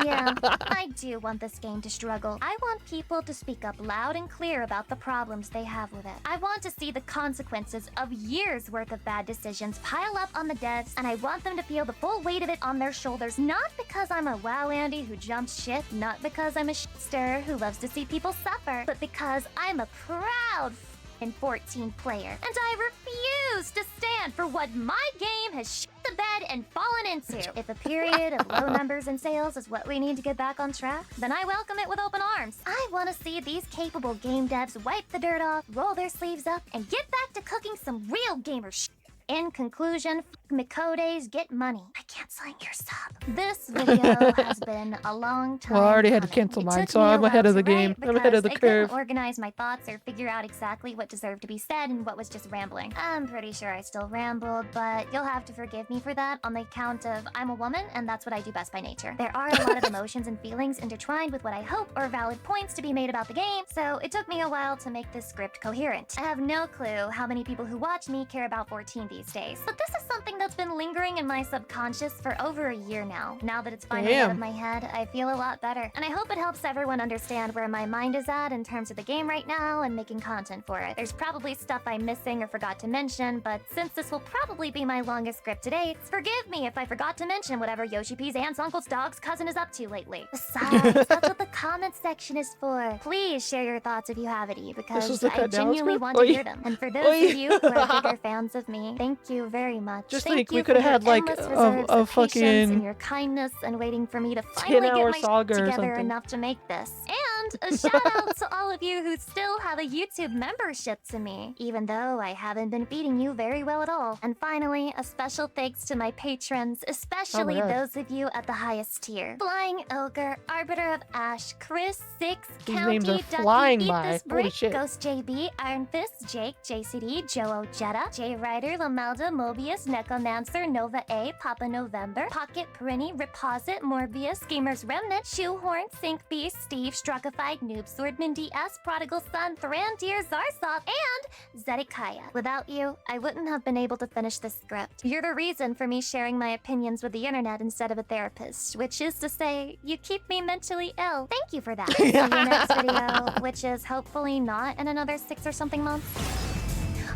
Speaker 2: Yeah, I do want this game to struggle. I want people to speak up loud and clear about the problems they have with it. I want to see the consequences of years worth of bad decisions pile up on the devs, and I want them to feel the full weight of it on their shoulders, not because I'm a WoW Andy who jumps shit, not because I'm a shit-stirrer who loves to see people suffer, but because I'm a proud and 14 player, and I refuse to stand for what my game has shit the bed and fallen into. If a period of low numbers in sales is what we need to get back on track, then I welcome it with open arms. I want to see these capable game devs wipe the dirt off, roll their sleeves up, and get back to cooking some real gamer shit. In conclusion, Mikodes, get money by canceling your sub. This video has been a long time
Speaker 1: Well, I already had to
Speaker 2: coming.
Speaker 1: cancel
Speaker 2: It
Speaker 1: mine,
Speaker 2: took
Speaker 1: so
Speaker 2: me a
Speaker 1: I'm ahead
Speaker 2: while
Speaker 1: of the
Speaker 2: to write
Speaker 1: game. I'm ahead of the
Speaker 2: because I
Speaker 1: curve.
Speaker 2: couldn't organize my thoughts or figure out exactly what deserved to be said and what was just rambling. I'm pretty sure I still rambled, but you'll have to forgive me for that on the account of I'm a woman and that's what I do best by nature. There are a lot of emotions and feelings intertwined with what I hope are valid points to be made about the game, so it took me a while to make this script coherent. I have no clue how many people who watch me care about 14 these days, but this is something that's been lingering in my subconscious for over a year now. Now that it's finally out of
Speaker 1: Damn.
Speaker 2: my head, I feel a lot better. And I hope it helps everyone understand where my mind is at in terms of the game right now and making content for it. There's probably stuff I'm missing or forgot to mention, but since this will probably be my longest script to date, forgive me if I forgot to mention whatever Yoshi P's aunt's, uncle's, dog's cousin is up to lately. Besides, that's what the comment section is for. Please share your thoughts if you have any,
Speaker 1: is
Speaker 2: because
Speaker 1: the
Speaker 2: I
Speaker 1: cut down
Speaker 2: genuinely
Speaker 1: script?
Speaker 2: want to
Speaker 1: Oi.
Speaker 2: hear them. And for those
Speaker 1: Oi.
Speaker 2: of you who are bigger fans of me, thank you very much.
Speaker 1: Just
Speaker 2: Thank
Speaker 1: think,
Speaker 2: you
Speaker 1: we
Speaker 2: for
Speaker 1: could have
Speaker 2: your
Speaker 1: had like
Speaker 2: endless reserves
Speaker 1: a
Speaker 2: of patience
Speaker 1: fucking
Speaker 2: and your kindness and waiting for me to finally get
Speaker 1: 10-hour
Speaker 2: my
Speaker 1: saga
Speaker 2: shit
Speaker 1: or
Speaker 2: together
Speaker 1: something.
Speaker 2: enough to make this. And a shout out to all of you who still have a YouTube membership to me, even though I haven't been feeding you very well at all. And finally, a special thanks to my patrons, especially
Speaker 1: God.
Speaker 2: those of you at the highest tier. Flying Ogre, Arbiter of Ash, Chris 6,
Speaker 1: These
Speaker 2: County,
Speaker 1: names are
Speaker 2: Ducky,
Speaker 1: flying
Speaker 2: Eat
Speaker 1: by.
Speaker 2: This
Speaker 1: Holy
Speaker 2: Brick,
Speaker 1: shit.
Speaker 2: Ghost JB, Iron Fist, Jake, JCD, Joe Jetta, J Ryder, Lamelda, Mobius, Necromancer, Nova A, Papa November, Pocket Perini, Reposit, Morbius, Gamers Remnant, Shoehorn, Sync Beast, Steve, Struckified, Noob Swordman DS, Prodigal Son, Thrandir, Zarsoth, and Zedekiah. Without you, I wouldn't have been able to finish this script. You're the reason for me sharing my opinions with the internet instead of a therapist, which is to say, you keep me mentally ill. Thank you for that. See you next video, which is hopefully not in another 6 or something months.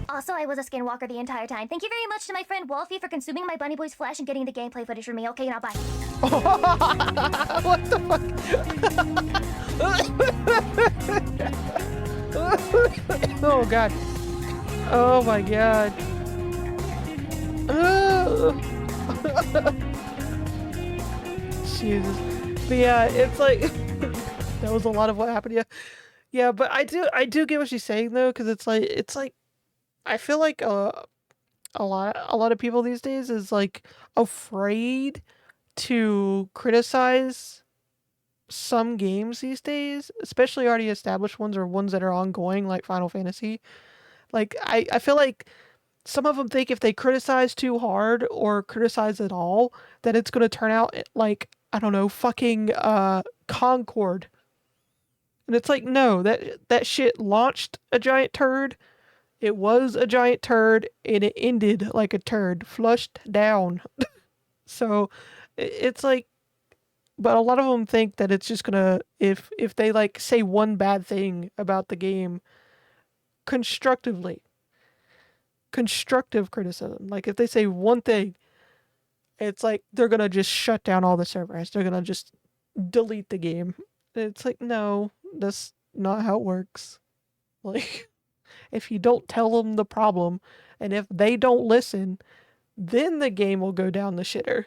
Speaker 2: Also, I was a skinwalker the entire time. Thank you very much to my friend Wolfie for consuming my Bunny Boy's flesh and getting the gameplay footage for me. Okay, now bye.
Speaker 1: What the fuck? Oh god. Oh my god. Jesus. But yeah, it's like that was a lot of what happened. Yeah. Yeah, but I do get what she's saying though, because it's like I feel like a lot of people these days is like afraid to criticize some games these days, especially already established ones or ones that are ongoing, like Final Fantasy. Like I feel like some of them think if they criticize too hard or criticize at all, that it's gonna turn out like, I don't know, fucking Concord. And it's like, no, that shit launched a giant turd. It was a giant turd, and it ended like a turd, flushed down. So it's like, but a lot of them think that it's just gonna, if they like say one bad thing about the game constructive criticism, like if they say one thing, it's like they're gonna just shut down all the servers. They're gonna just delete the game. It's like, no, that's not how it works. Like, if you don't tell them the problem, and if they don't listen, then the game will go down the shitter.